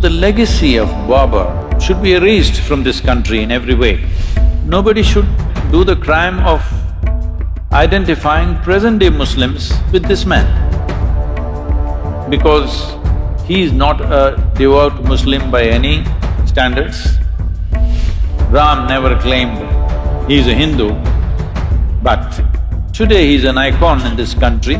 The legacy of Babur should be erased from this country in every way. Nobody should do the crime of identifying present-day Muslims with this man, because he is not a devout Muslim by any standards. Ram never claimed he is a Hindu, but today he is an icon in this country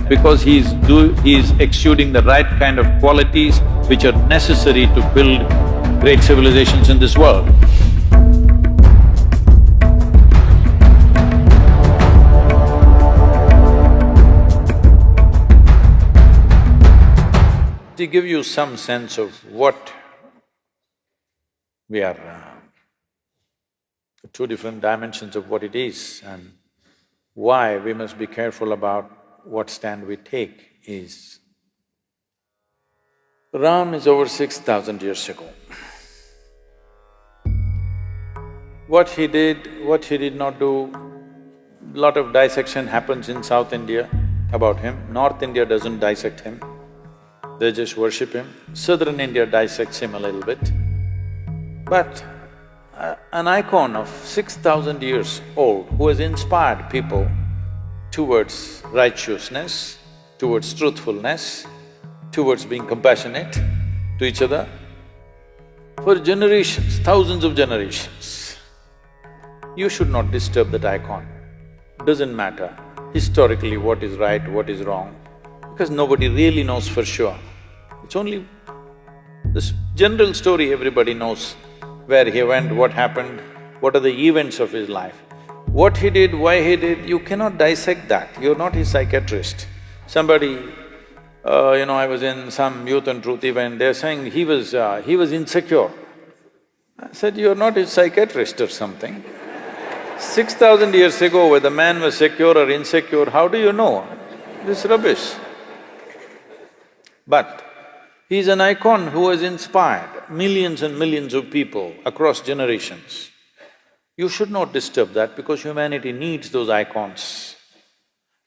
because he is exuding the right kind of qualities which are necessary to build great civilizations in this world. To give you some sense of what we are, two different dimensions of what it is and why we must be careful about what stand we take is, Ram is over 6,000 years ago. What he did not do, lot of dissection happens in South India about him. North India doesn't dissect him, they just worship him. Southern India dissects him a little bit. But an icon of 6,000 years old who has inspired people towards righteousness, towards truthfulness, towards being compassionate to each other, for generations, thousands of generations. You should not disturb that icon. Doesn't matter historically what is right, what is wrong, because nobody really knows for sure. It's only this general story everybody knows, where he went, what happened, what are the events of his life. What he did, why he did, you cannot dissect that, you're not his psychiatrist. Somebody, I was in some Youth and Truth event, they're saying he was insecure. I said, you're not his psychiatrist or something. 6,000 years ago, whether man was secure or insecure, how do you know? This is rubbish. But he's an icon who has inspired millions and millions of people across generations. You should not disturb that because humanity needs those icons.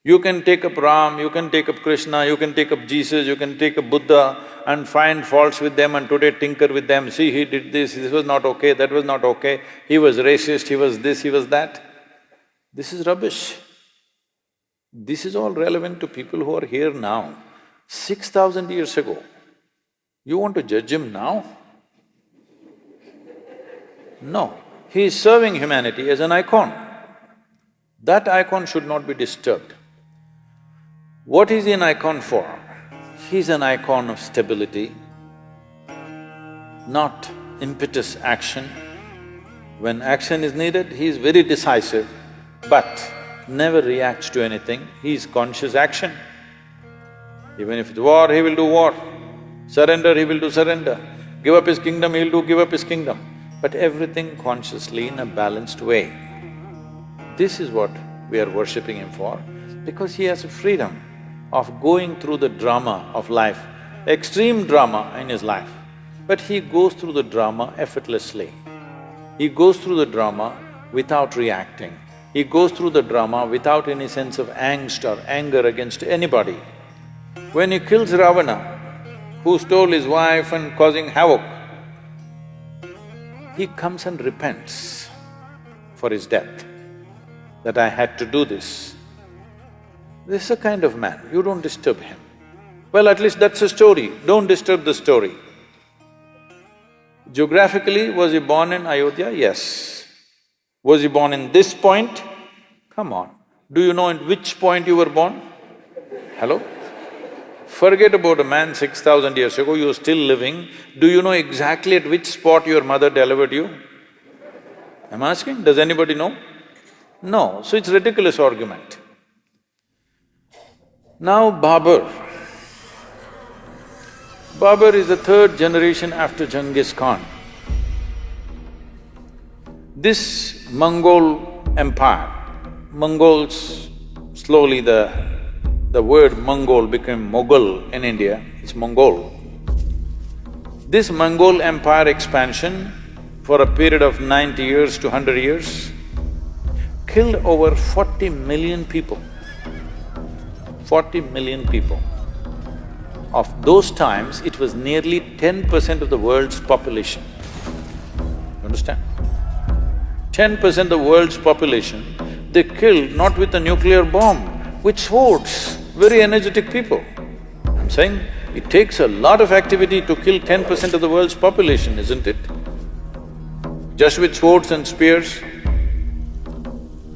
You can take up Ram, you can take up Krishna, you can take up Jesus, you can take up Buddha and find faults with them and today tinker with them. See, he did this was not okay, that was not okay, he was racist, he was this, he was that. This is rubbish. This is all relevant to people who are here now. 6,000 years ago, you want to judge him now? No. He is serving humanity as an icon. That icon should not be disturbed. What is he an icon for? He's an icon of stability, not impetus action. When action is needed, he is very decisive, but never reacts to anything, he is conscious action. Even if it's war, he will do war. Surrender, he will do surrender. Give up his kingdom, he will do give up his kingdom. But everything consciously in a balanced way. This is what we are worshipping him for, because he has a freedom of going through the drama of life, extreme drama in his life, but he goes through the drama effortlessly. He goes through the drama without reacting. He goes through the drama without any sense of angst or anger against anybody. When he kills Ravana, who stole his wife and causing havoc, he comes and repents for his death, that I had to do this. This is a kind of man, you don't disturb him. Well, at least that's a story, don't disturb the story. Geographically, was he born in Ayodhya? Yes. Was he born in this point? Come on, do you know in which point you were born? Hello? Forget about a man 6,000 years ago, you're still living. Do you know exactly at which spot your mother delivered you? I'm asking, does anybody know? No, so it's a ridiculous argument. Now Babur. Babur is the third generation after Genghis Khan. This Mongol empire, Mongols, slowly the word Mongol became Mughal in India, it's Mongol. This Mongol empire expansion for a period of 90 years to 100 years killed over 40 million people. 40 million people. Of those times, it was nearly 10% of the world's population. You understand? 10% of the world's population, they killed not with a nuclear bomb, with swords, very energetic people. I'm saying it takes a lot of activity to kill 10% of the world's population, isn't it? Just with swords and spears.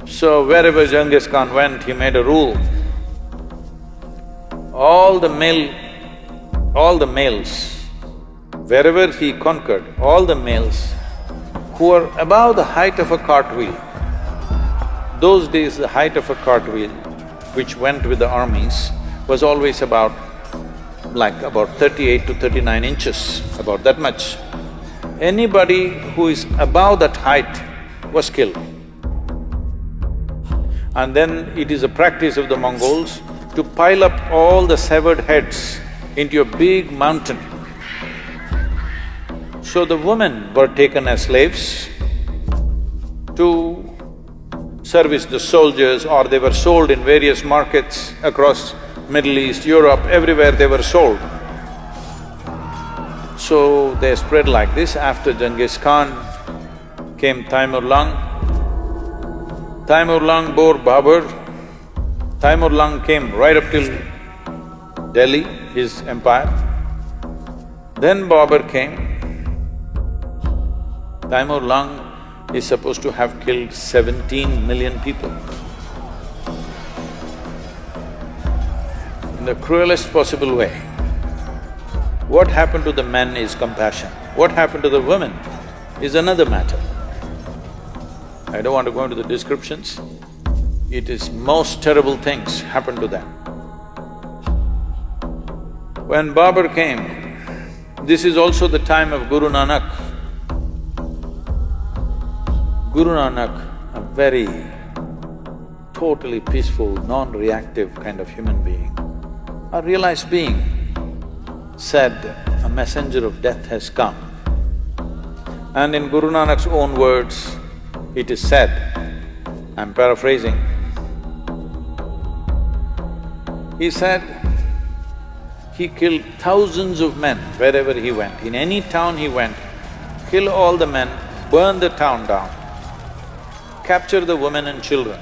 So wherever Genghis Khan went, he made a rule. All the males, wherever he conquered, all the males who were above the height of a cartwheel, those days the height of a cartwheel, which went with the armies, was always about 38 to 39 inches, about that much. Anybody who is above that height was killed. And then it is a practice of the Mongols to pile up all the severed heads into a big mountain. So the women were taken as slaves to service the soldiers, or they were sold in various markets across Middle East, Europe, everywhere they were sold. So they spread like this. After Genghis Khan came Taimur Lung. Taimur Lung bore Babur. Taimur Lung came right up till Delhi, his empire. Then Babur came. Taimur Lung is supposed to have killed 17 million people. In the cruelest possible way. What happened to the men is compassion. What happened to the women is another matter. I don't want to go into the descriptions. It is most terrible things happened to them. When Babur came, this is also the time of Guru Nanak. Guru Nanak, a very totally peaceful, non-reactive kind of human being, a realized being, said, "A messenger of death has come." And in Guru Nanak's own words, it is said, I'm paraphrasing, he said, he killed thousands of men wherever he went. In any town he went, kill all the men, burn the town down, capture the women and children.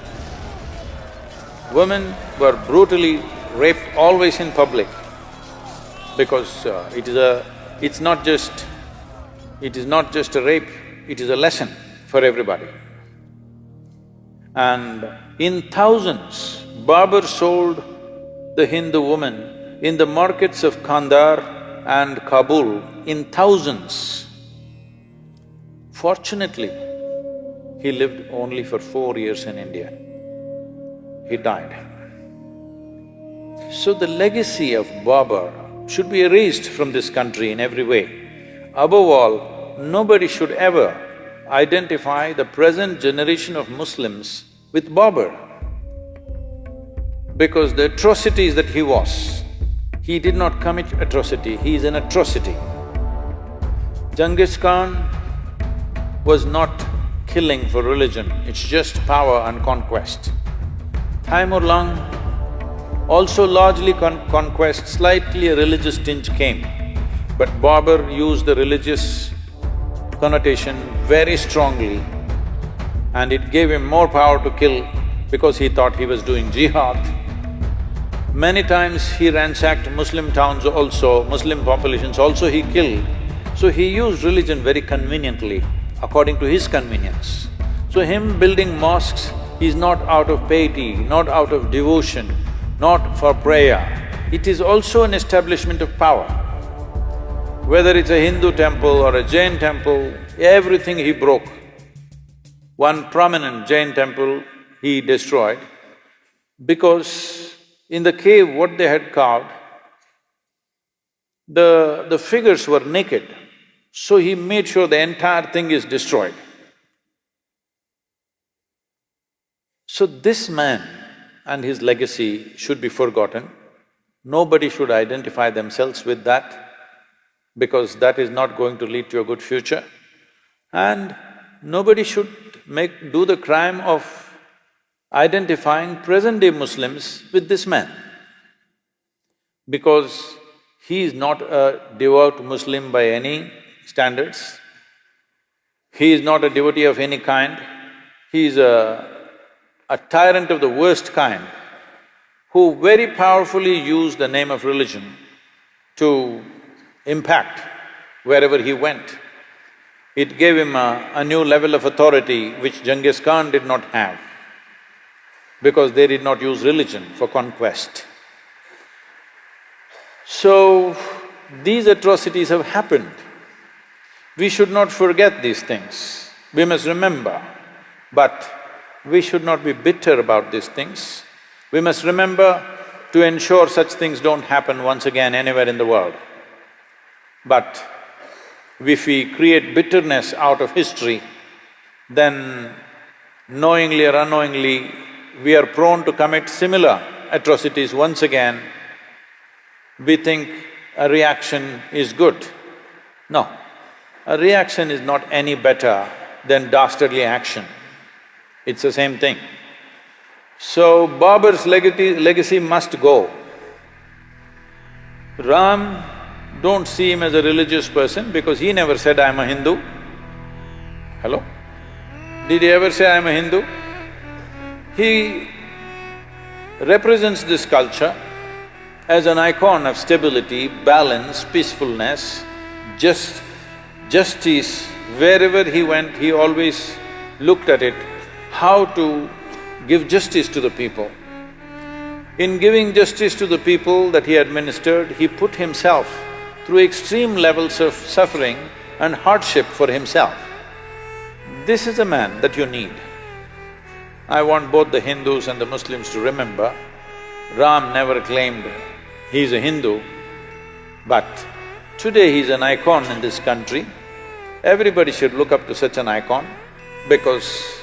Women were brutally raped always in public, because it is not just a rape, it is a lesson for everybody. And in thousands, Babur sold the Hindu women in the markets of Kandahar and Kabul in thousands. Fortunately, he lived only for 4 years in India. He died. So the legacy of Babur should be erased from this country in every way. Above all, nobody should ever identify the present generation of Muslims with Babur, because the atrocities that he did not commit atrocity, he is an atrocity. Genghis Khan was not killing for religion, it's just power and conquest. Taimur Lung also largely conquest, slightly a religious tinge came, but Babur used the religious connotation very strongly, and it gave him more power to kill because he thought he was doing jihad. Many times he ransacked Muslim towns also, Muslim populations also he killed. So he used religion very conveniently, according to his convenience. So him building mosques is not out of piety, not out of devotion, not for prayer. It is also an establishment of power. Whether it's a Hindu temple or a Jain temple, everything he broke. One prominent Jain temple he destroyed because in the cave what they had carved, the figures were naked, so he made sure the entire thing is destroyed. So this man and his legacy should be forgotten. Nobody should identify themselves with that, because that is not going to lead to a good future. And nobody should do the crime of identifying present-day Muslims with this man, because He is not a devout Muslim by any standards. He is not a devotee of any kind. He is a tyrant of the worst kind who very powerfully used the name of religion to impact wherever he went. It gave him a new level of authority which Genghis Khan did not have, because they did not use religion for conquest. So, these atrocities have happened. We should not forget these things. We must remember, but we should not be bitter about these things. We must remember to ensure such things don't happen once again anywhere in the world. But if we create bitterness out of history, then knowingly or unknowingly, we are prone to commit similar atrocities once again. We think a reaction is good. No, a reaction is not any better than dastardly action. It's the same thing. So, Babur's legacy must go. Ram, don't see him as a religious person because he never said, "I'm a Hindu." Hello? Did he ever say, "I'm a Hindu"? He represents this culture as an icon of stability, balance, peacefulness, justice. Wherever he went, he always looked at it, how to give justice to the people. In giving justice to the people that he administered, he put himself through extreme levels of suffering and hardship for himself. This is a man that you need. I want both the Hindus and the Muslims to remember, Ram never claimed he is a Hindu, but today he is an icon in this country. Everybody should look up to such an icon because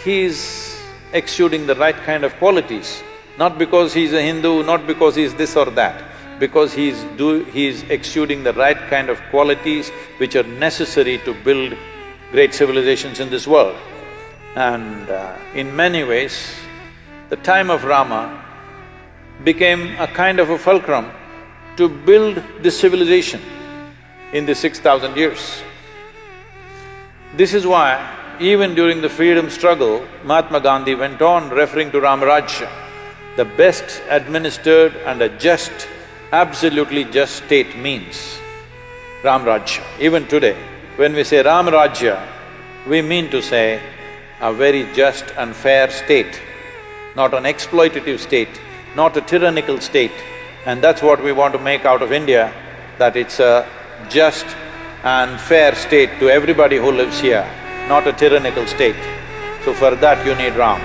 he is exuding the right kind of qualities, not because he is a Hindu, not because he is this or that, because he is exuding the right kind of qualities which are necessary to build great civilizations in this world. And in many ways, the time of Rama became a kind of a fulcrum to build this civilization in the 6,000 years. This is why even during the freedom struggle, Mahatma Gandhi went on referring to Ram Rajya, the best administered and a just, absolutely just state means Ram Rajya. Even today, when we say Ram Rajya, we mean to say a very just and fair state, not an exploitative state, not a tyrannical state. And that's what we want to make out of India, that it's a just and fair state to everybody who lives here, not a tyrannical state. So for that you need Ram.